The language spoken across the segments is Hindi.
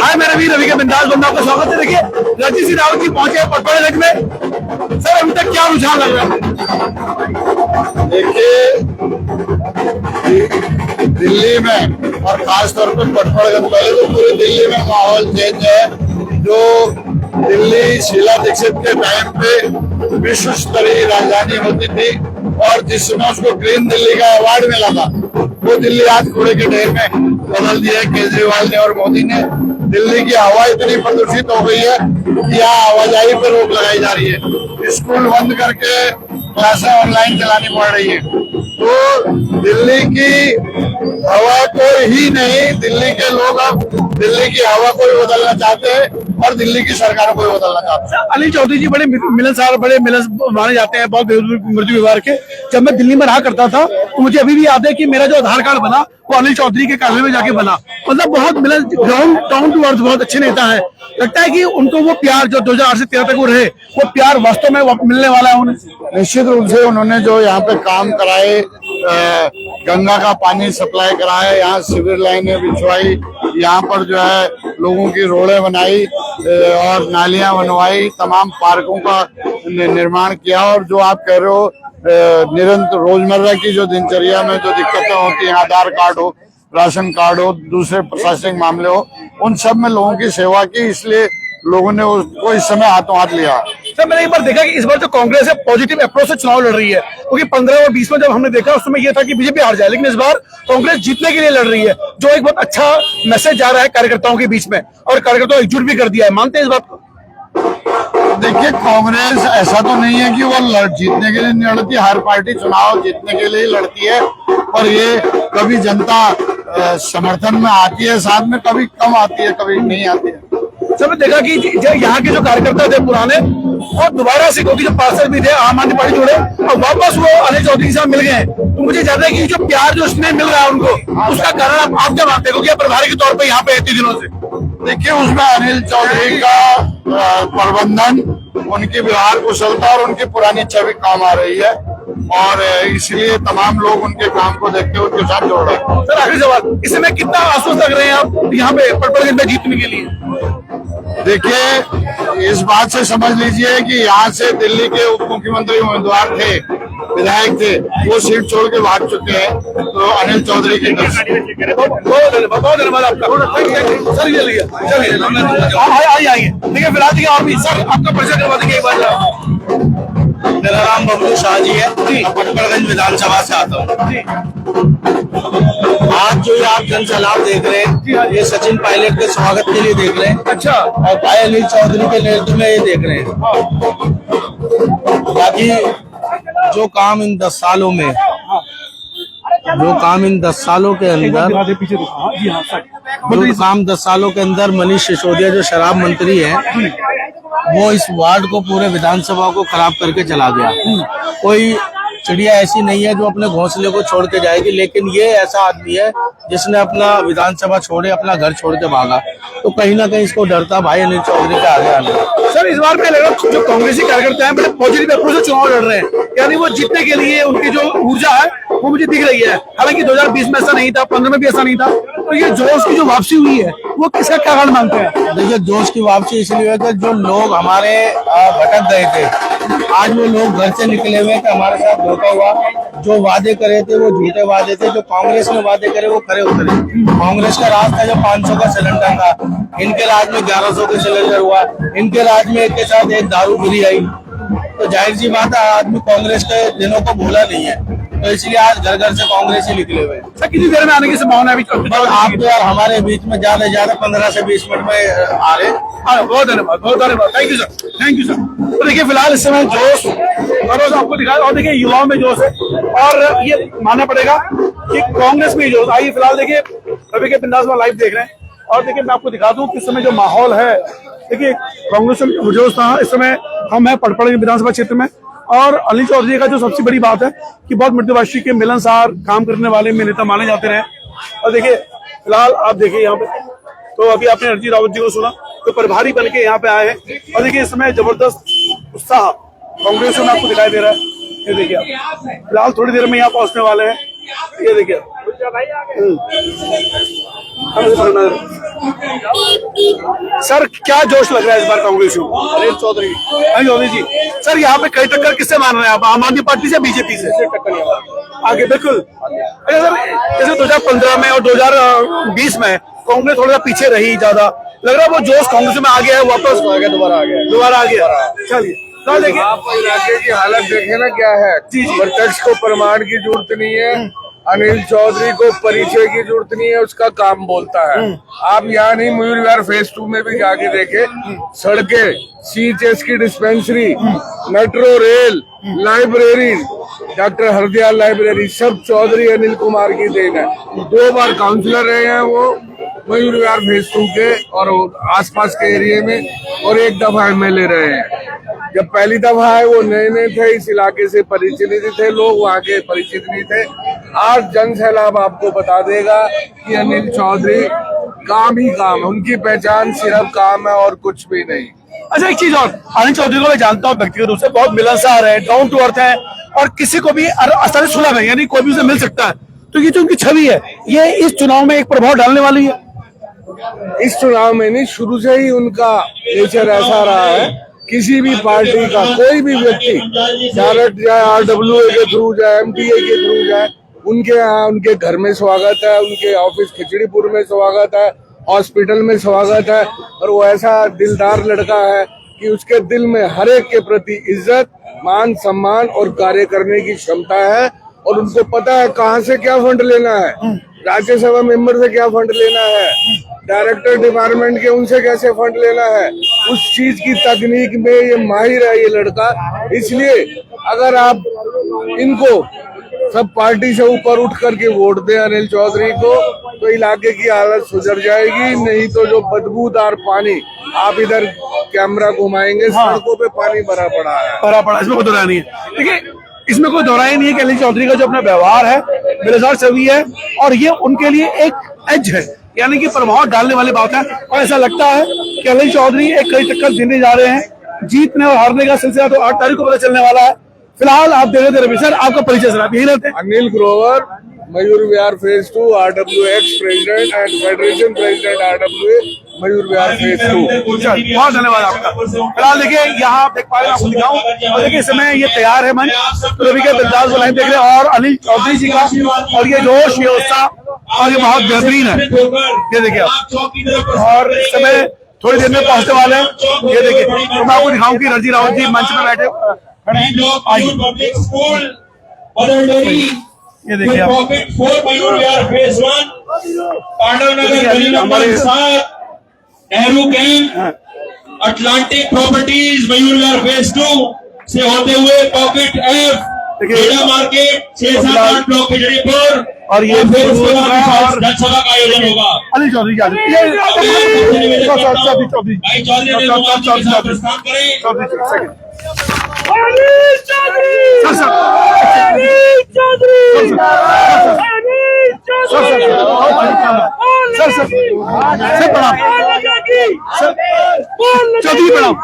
हाय मेरे वीर रवि के बिंदास बंदा, आपका स्वागत है। देखिए रणजीत सिंह रावत जी पहुंचे पटवारी में। सर अभी तक क्या रुझान लग रहा है? देखिए दिल्ली में और खासतौर पर पटवारगंज, पहले तो पूरी दिल्ली में माहौल चेंज है। जो दिल्ली शीला दीक्षित के टाइम पे विश्व स्तरीय राजधानी होती थी और जिस समय उसको ग्रीन दिल्ली का अवार्ड मिला था, वो दिल्ली आज कूड़े के ढेर में बदल दिया है केजरीवाल ने और मोदी ने। दिल्ली की हवा इतनी प्रदूषित हो गई है कि यहाँ आवाजाही पर रोक लगाई जा रही है। स्कूल बंद करके क्लासें ऑनलाइन चलानी पड़ रही है। तो दिल्ली की हवा कोई ही नहीं, दिल्ली के लोग अब दिल्ली की हवा को भी बदलना चाहते हैं और दिल्ली की सरकार को भी बदलना चाहते हैं। अनिल चौधरी जी बड़े मिलनसार, बड़े मिलन माने जाते हैं, बहुत मृत्यु व्यवहार के। जब मैं दिल्ली में रहा करता था तो मुझे अभी भी याद है कि मेरा जो आधार कार्ड बना वो अनिल चौधरी के कार्यालय में जाके बना। मतलब बहुत मिलन, डाउन टू अर्थ, बहुत अच्छे नेता है। लगता है कि उनको वो प्यार जो 2008 से 2013 तक वो रहे, वो प्यार वास्तव में मिलने वाला है उन्हें। निश्चित रूप से उन्होंने जो यहाँ पे काम कराए, गंगा का पानी सप्लाई कराया, यहाँ सिविर लाइनें बिछवाई, यहाँ पर जो है लोगों की रोडें बनाई और नालियां बनवाई, तमाम पार्कों का निर्माण किया। और जो आप कह रहे हो निरंतर रोजमर्रा की जो दिनचर्या में जो दिक्कतें होती हैं, आधार कार्ड हो, राशन कार्ड हो, दूसरे प्रशासनिक मामले हो, उन सब में लोगों की सेवा की, इसलिए लोगों ने उसको इस समय हाथों हाथ लिया। सर मैंने एक बार देखा कि इस बार जो कांग्रेस है पॉजिटिव अप्रोच से चुनाव लड़ रही है, क्योंकि 15 और 20 में जब हमने देखा उस समय ये था कि बीजेपी हार जाए, लेकिन इस बार कांग्रेस जीतने के लिए लड़ रही है, जो एक बहुत अच्छा मैसेज जा रहा है कार्यकर्ताओं के बीच में, और कार्यकर्ताओं एकजुट भी कर दिया है। मानते हैं इस बात को? देखिए कांग्रेस ऐसा तो नहीं है कि वो जीतने के लिए नहीं लड़ती, हर पार्टी चुनाव जीतने के लिए लड़ती है, और ये कभी जनता समर्थन में आती है साथ में, कभी कम आती है, कभी नहीं आती है। सर देखा कि यहाँ के जो कार्यकर्ता थे पुराने, वो दोबारा से, क्योंकि जो पार्षद भी थे आम आदमी पार्टी जुड़े और वापस वो अनिल चौधरी के साथ मिल गए। तो मुझे ज्यादा है कि जो प्यार जो उसमें मिल रहा है उनको, उसका कारण आप क्या मानते हैं, क्योंकि आप प्रभारी के तौर पर यहाँ पे इतने दिनों से? देखिए उसमें अनिल चौधरी का प्रबंधन, उनकी व्यवहार कुशलता और उनकी पुरानी छवि काम आ रही है, और इसलिए तमाम लोग उनके काम को देखते हुए उनके साथ जोड़ रहे हैं। सर आखिरी सवाल, इसमें कितना आश्वस्त लग रहे हैं आप यहाँ पे पटवारगंज में जीतने के लिए? देखिए इस बात से समझ लीजिए कि यहाँ से दिल्ली के उप मुख्यमंत्री उम्मीदवार थे, विधायक थे, वो सीट छोड़ के भाग चुके हैं, तो अनिल चौधरी की बहुत धन्यवाद आपका सर। ये लिया आइए देखिए फिलहाल देखिए, और भी सर आपका परिचय करवा देंगे एक बार। मेरा नाम बबलू शाह जी है, पटवारगंज विधानसभा से आता हूँ। आज जो ये आप जन सैलाब देख रहे हैं, ये सचिन पायलट के स्वागत के लिए देख रहे हैं। अच्छा। और भाई अनिल चौधरी के नेतृत्व में ये देख रहे हैं। बाकी जो काम इन 10 सालों में, जो काम इन 10 सालों के अंदर, जो काम 10 सालों के अंदर मनीष सिसोदिया जो शराब मंत्री है, वो इस वार्ड को, पूरे विधानसभा को खराब करके चला गया। कोई चिड़िया ऐसी नहीं है जो अपने घोंसले को छोड़ के जाएगी, लेकिन ये ऐसा आदमी है जिसने अपना विधानसभा छोड़े, अपना घर छोड़ के भागा। तो कहीं ना कहीं इसको डरता भाई अनिल चौधरी के आगे आने। सर इस बार में लग रहा जो कांग्रेसी कार्यकर्ता हैं बड़े पॉजिटिव अप्रोच से चुनाव लड़ रहे हैं, यानी वो जीतने के लिए उनकी जो ऊर्जा है वो मुझे दिख रही है। हालांकि 2020 में ऐसा नहीं था, 15 में भी ऐसा नहीं था, तो ये जोश की जो वापसी हुई है वो किसका कारण मानते हैं? देखिए जोश की वापसी इसलिए है कि जो लोग हमारे भटक गए थे, आज वो लोग घर से निकले हुए थे, हमारे साथ धोखा हुआ। जो वादे करे थे वो झूठे वादे थे, जो कांग्रेस ने वादे करे वो खरे उतरे। कांग्रेस का राज था जो 500 का सिलेंडर था, इनके राज में 1100 का सिलेंडर हुआ, इनके राज में एक के साथ एक दारू फ्री आई। तो जाहिर सी बात है आदमी कांग्रेस के दिनों को भूला नहीं है, तो इसलिए आज घर घर से कांग्रेस ही निकले हुए हैं। सर कितनी देर में आने की संभावना है? आप तो यार हमारे बीच में ज्यादा से ज्यादा 15 से 20 मिनट में आ रहे। बहुत धन्यवाद, बहुत धन्यवाद, thank you sir, thank you sir. तो देखिए फिलहाल इस समय जोश और आपको दिखा, और देखिए युवाओं में जोश है, और ये मानना पड़ेगा कि कांग्रेस में जोश। आइए फिलहाल देखिए रवि के बिंदास में लाइव देख रहे हैं, और देखिए मैं आपको दिखा दूं कि इस समय जो माहौल है, देखिए कांग्रेस में जोश था। इस समय हम हैं पटवारगंज विधानसभा क्षेत्र में, और अनिल चौधरी का जो सबसे बड़ी बात है कि बहुत मृत्युवाशी के मिलनसार काम करने वाले में नेता माने जाते रहे। और देखिए फिलहाल आप देखिए यहाँ पे, तो अभी आपने रणजीत रावत जी को सुना, तो प्रभारी बन के यहाँ पे आए हैं, और देखिए इस समय जबरदस्त उत्साह कांग्रेस में आपको दिखाई दे रहा है। ये देखिए आप फिलहाल थोड़ी देर में यहाँ पहुंचने वाले हैं। ये देखिए सर क्या जोश लग रहा है इस बार कांग्रेस को? अनिल चौधरी जी। सर यहाँ पे कई टक्कर किससे मान रहे हैं आप, आम आदमी पार्टी से बीजेपी से? टक्कर आगे बिल्कुल। अच्छा सर, जैसे 2015 में और 2020 में कांग्रेस थोड़ा सा पीछे रही, ज्यादा लग रहा है वो जोश कांग्रेस में आ गया है, वापस दोबारा आ गया। चलिए देखिए, आप इलाके की हालत देखे ना क्या है। प्रत्यक्ष को प्रमाण की जरूरत नहीं है, अनिल चौधरी को परिचय की जरूरत नहीं है, उसका काम बोलता है। आप यहाँ नहीं, मयूर विहार फेज 2 में भी जाके देखे, सड़कें, CHS की dispensary, metro rail, library, doctor Hardayal library, सब चौधरी अनिल कुमार की देन है। 2 बार काउंसलर रहे हैं वो मयूर विहार फेज 2 के और आसपास के एरिया में, और 1 दफा MLA रहे हैं। जब पहली दफा है वो नए थे, इस इलाके से परिचित नहीं थे लोग, वहाँ के परिचित नहीं थे। आज जन सैलाब आपको बता देगा कि अनिल चौधरी काम ही काम है, उनकी पहचान सिर्फ काम है और कुछ भी नहीं। अच्छा एक चीज और, अनिल चौधरी को मैं जानता हूँ व्यक्तिगत रूप से, बहुत मिलनसार है, डाउन टू अर्थ है, और किसी को भी आसानी सुलभ है, यानी कोई भी उसे मिल सकता है। तो ये जो उनकी छवि है, ये इस चुनाव में एक प्रभाव डालने वाली है। इस चुनाव में नहीं, शुरू से ही उनका नेचर ऐसा रहा है। किसी भी पार्टी का कोई भी व्यक्ति डायरेक्ट जाए, RWA के थ्रू जाए, MTA के थ्रू जाए, उनके यहाँ उनके घर में स्वागत है, उनके ऑफिस खिचड़ीपुर में स्वागत है, हॉस्पिटल में स्वागत है। और वो ऐसा दिलदार लड़का है कि उसके दिल में हर एक के प्रति इज्जत, मान सम्मान और कार्य करने की क्षमता है। और उनको पता है कहाँ से क्या फंड लेना है, राज्यसभा मेंबर से क्या फंड लेना है, डायरेक्टर डिपार्टमेंट के उनसे कैसे फंड लेना है, उस चीज की तकनीक में ये माहिर है ये लड़का। इसलिए अगर आप इनको सब पार्टी से ऊपर उठ करके वोट दें अनिल चौधरी को, तो इलाके की हालत सुधर जाएगी। नहीं तो जो बदबूदार पानी, आप इधर कैमरा घुमाएंगे, सड़कों पे पानी भरा पड़ा है, इसमें कोई दोहराई नहीं है। देखिए, इसमें कोई दोहराई नहीं है कि अनिल चौधरी का जो अपना व्यवहार है, मिलनसार छवि है, और ये उनके लिए एक एज है, यानी कि प्रभाव डालने वाली बात है। और ऐसा लगता है कि अनिल चौधरी एक कई टक्कर देने जा रहे हैं। जीतने और हारने का सिलसिला तो 8 तारीख को पता चलने वाला है। फिलहाल आप दे रहे थे रवि सर, आपका परिचय सर, आप यही रहते हैं? Anil Grover, Mayur Vihar phase 2 RWA president and federation president RWA Mayur Vihar phase 2। बहुत धन्यवाद आपका। फिलहाल देखिए, यहाँ आप देख पा रहे हैं, आपको दिखाऊं, और देखिए इस समय ये तैयार है मंच, तो रवि के बिंदास लाइन देख रहे हैं, और अनिल चौधरी जी का, और ये जोश, ये उत्साह, और ये बहुत बेहतरीन है। ये देखिए आप, और इस समय थोड़ी देर में पहुंचने वाले हैं। ये देखिए, तो मैं आपको दिखाऊं कि रणजी रावत जी मंच में बैठे ये देखिए आप, हमारे Nehru camp, Atlantic properties Mayur Vihar phase 2 से होते हुए pocket F, Khera market 6-7-8 block Khichripur, और ये जनसभा का आयोजन होगा। अनिल चौधरी जी भाई चौधरी प्रस्थान करें। चौधरी प्रणाम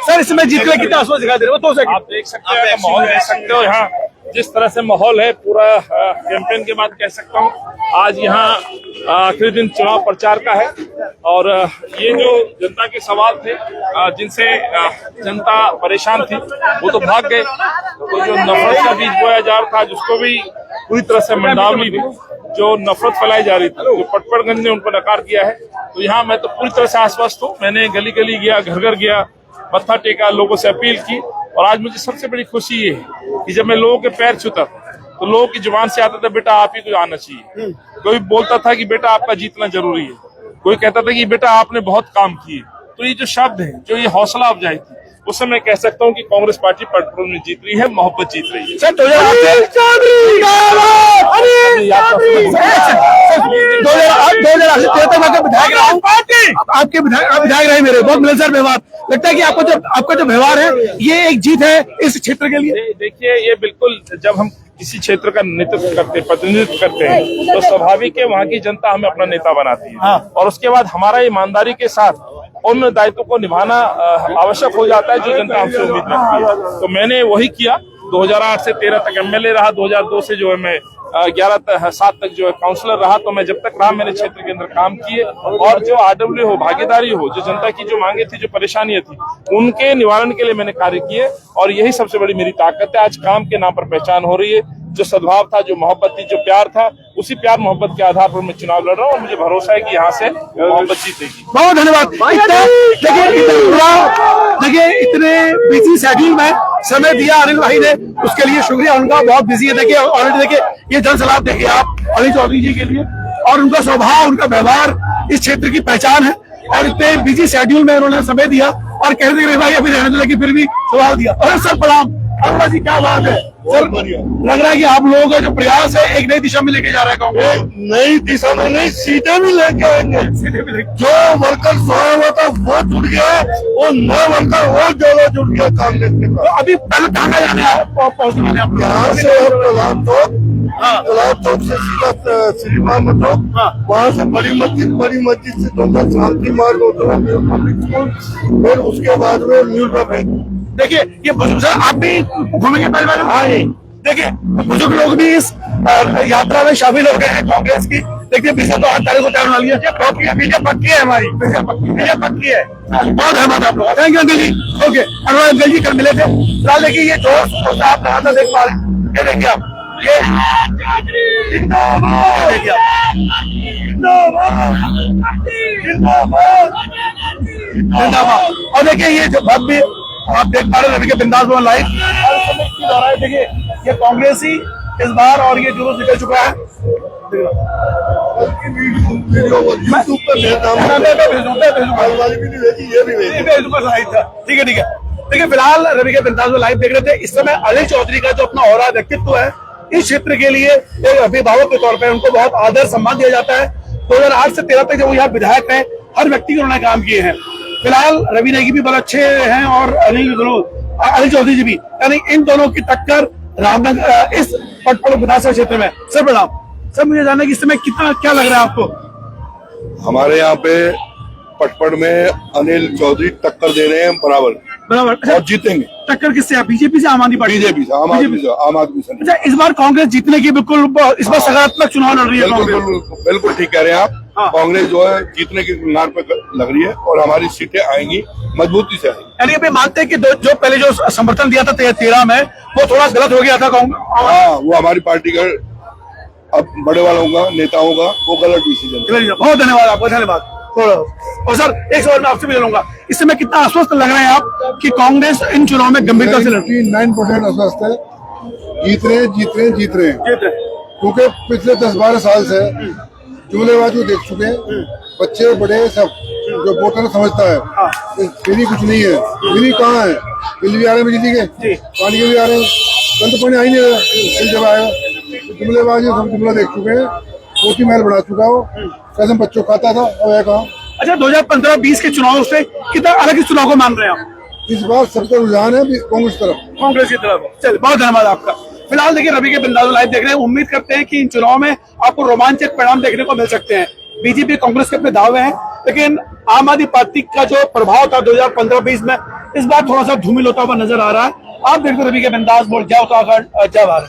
सर। इसमें जीतने कितना आश्वासन दिखाई दे रहे हो? आप देख सकते हैं, माहौल देख सकते हो यहाँ जिस तरह से माहौल है, पूरा कैंपेन के बाद कह सकता हूँ। आज यहाँ आखिरी दिन चुनाव प्रचार का है, और ये जो जनता के सवाल थे जिनसे जनता परेशान थी, वो तो भाग गए। तो जो नफरत का बीज बोया जा रहा था, जिसको भी पूरी तरह से मंडावली थी, जो नफरत फैलाई जा रही थी, जो पटपड़गंज ने उनको नकार किया है। तो यहाँ मैं तो पूरी तरह से आश्वस्त हूँ। मैंने गली गली गया, घर घर गया, मत्था टेका, लोगों से अपील की। और आज मुझे सबसे बड़ी खुशी ये है कि जब मैं लोगों के पैर छूता तो लोगों की जुबान से आता था, बेटा आप ही को आना चाहिए। कोई बोलता था कि बेटा आपका जीतना जरूरी है, कोई कहता था कि बेटा आपने बहुत काम किए। तो ये जो शब्द है, जो ये हौसला अफजाई थी, उससे मैं कह सकता हूँ कि कांग्रेस पार्टी पटना में जीत रही है, मोहब्बत जीत रही है। सर 2008 विधायक रहा हूँ, आपके विधायक रहे मेरे, बहुत मिलनसार व्यवहार। लगता है कि आपका जो व्यवहार है, ये एक जीत है इस क्षेत्र के लिए। देखिए, ये बिल्कुल, जब हम किसी क्षेत्र का नेतृत्व करते, प्रतिनिधित्व करते हैं, तो स्वाभाविक है वहाँ की जनता हमें अपना नेता बनाती है। और उसके बाद हमारा ईमानदारी के साथ उन दायित्वों को निभाना आवश्यक हो जाता है जो जनता हमसे उम्मीद करती है। तो मैंने वही किया। 2008 से 13 तक MLA रहा, 2002 से जो है मैं 2007 तक जो है काउंसलर रहा, तो मैं जब तक रहा मैंने क्षेत्र के अंदर काम किए और जो RW हो, भागीदारी हो, जो जनता की जो मांगे थी, जो परेशानियां थी, उनके निवारण के लिए मैंने कार्य किए और यही सबसे बड़ी मेरी ताकत है। आज काम के नाम पर पहचान हो रही है। जो सद्भाव था, जो मोहब्बत थी, जो प्यार था, उसी प्यार मोहब्बत के आधार पर मैं चुनाव लड़ रहा हूँ और मुझे भरोसा है कि यहाँ से मोहब्बत जीतेगी। बहुत धन्यवाद। देखिए इतने बिजी शेड्यूल में समय दिया अनिल भाई ने, उसके लिए शुक्रिया उनका। बहुत बिजी है। देखिए ऑलरेडी देखिए ये जनसलाब देखिए आप अनिल चौधरी जी के लिए, और उनका स्वभाव, उनका व्यवहार इस क्षेत्र की पहचान है। और इतने बिजी शेड्यूल में उन्होंने समय दिया और कह रहे थे भाई अभी रहने दो, लेकिन फिर भी सवाल दिया। और सर प्रणाम। अल्लाह जी क्या बात है सर, लग रहा है कि आप लोगों का जो प्रयास है एक नई दिशा में लेके जा रहा है कांग्रेस। नई दिशा में नहीं, सीधे भी लेके आएंगे। जो वर्कर सोया हुआ था वो जुड़ गया, वो नए वर्कर और ज्यादा जुड़ गया कांग्रेस के साथ। तो अभी पहले कहाँ जाने पहुंचने आप? यहाँ से प्रलाप चौक से सीधा सिनेमा मतलब वहाँ से बड़ी मस्जिद से दोनों शांति मार्ग होता है पब्लिक स्कूल, फिर उसके बाद में न्यू टॉप है। देखिए ये बुजुर्ग आप भी घूमेंगे पहले बार? हाँ जी। देखिए बुजुर्ग लोग भी इस यात्रा में शामिल हो गए हैं कांग्रेस की। देखिए बीजेपी तो 8 तारीख को तय होने वाली है। बीजेपी पक्की है हमारी, बीजेपी पक्की है। बहुत धन्यवाद आप लोग। Thank you uncle ji. Okay Arun uncle ji कल मिले थे। फिलहाल देखिए ये जोश आप कहाँ था देख पा रहे हैं, ये देखिए आप, ये देखिए जिंदाबाद। और देखिए ये जो भव्य आप देख पा रहे हैं रवि के बिंदास भवन लाइव, देखिए ये कांग्रेस ही इस बार, और ये जुलूस निकल चुका है। ठीक है ठीक है। देखिए फिलहाल रवि के बिंदास भवन लाइव देख रहे थे। इस समय अनिल चौधरी का जो अपना औरा व्यक्तित्व है इस क्षेत्र के लिए एक अभिभावक के तौर पर उनको बहुत आदर सम्मान दिया जाता है। 2008 से 13 तक जब वो यहाँ विधायक है, हर व्यक्ति के उन्होंने काम किए हैं। फिलहाल रवि नेगी भी बड़े अच्छे हैं और अनिल चौधरी जी भी, यानी इन दोनों की टक्कर रामनगर इस पटपड़ विधानसभा क्षेत्र में। सर प्रणाम। सर मुझे जानना है कि इस समय कितना क्या लग रहा है आपको? हमारे यहाँ पे पटपड़ में अनिल चौधरी टक्कर दे रहे हैं बराबर और जीतेंगे। टक्कर किससे है? बीजेपी से आम आदमी पार्टी? बीजेपी से, आम आदमी से। अच्छा इस बार कांग्रेस जीतने की बिल्कुल इस बार सकारात्मक चुनाव लड़ रही है कांग्रेस। बिल्कुल ठीक कह रहे हैं आप। कांग्रेस जो है जीतने की किनार पे लग रही है और हमारी सीटें आएंगी, मजबूती से आएंगी। यानी अभी मानते हैं कि जो पहले जो समर्थन दिया था 13 में वो थोड़ा गलत हो गया था कांग्रेस। हाँ, वो हमारी पार्टी का अब बड़े वालों का, नेताओं का वो गलत डिसीजन। बहुत धन्यवाद आपको, धन्यवाद। और सर एक सवाल मैं आपसे भी लूंगा, इस समय कितना आश्वस्त लग रहे हैं आप कि कांग्रेस इन चुनाव में गंभीरता से लड़ती? 9% आश्वस्त है। जीत रहे हैं क्योंकि पिछले 10-12 साल से जुमलेबाजी देख चुके हैं, बच्चे बड़े सब। जो वोटर समझता है फ्री कुछ नहीं है। फ्री कहाँ है? बिल भी आ रहे हैं बिजली के, पानी के भी आ रहे हैं, तो पानी आ ही नहीं रहा। जब आएगा जुमलेबाजी सब जुमला देख चुके हैं। कोटी महल बना चुका हो, कसम बच्चों खाता था और कहा। अच्छा 2015-20 के चुनाव से कितना अलग इस चुनाव को मान रहे हैं आप? इस बार सबका रुझान है कांग्रेस की तरफ। चलिए बहुत धन्यवाद आपका। फिलहाल देखिए रवि के बिंदास लाइव देख रहे हैं। उम्मीद करते हैं कि इन चुनाव में आपको रोमांचक परिणाम देखने को मिल सकते हैं। बीजेपी कांग्रेस के अपने दावे हैं, लेकिन आम आदमी पार्टी का जो प्रभाव था 2015-20 में इस बार थोड़ा सा धूमिल होता हुआ नजर आ रहा है। आप देखते रवि के बिंदास बोल जय उत्तराखंड जय भारत।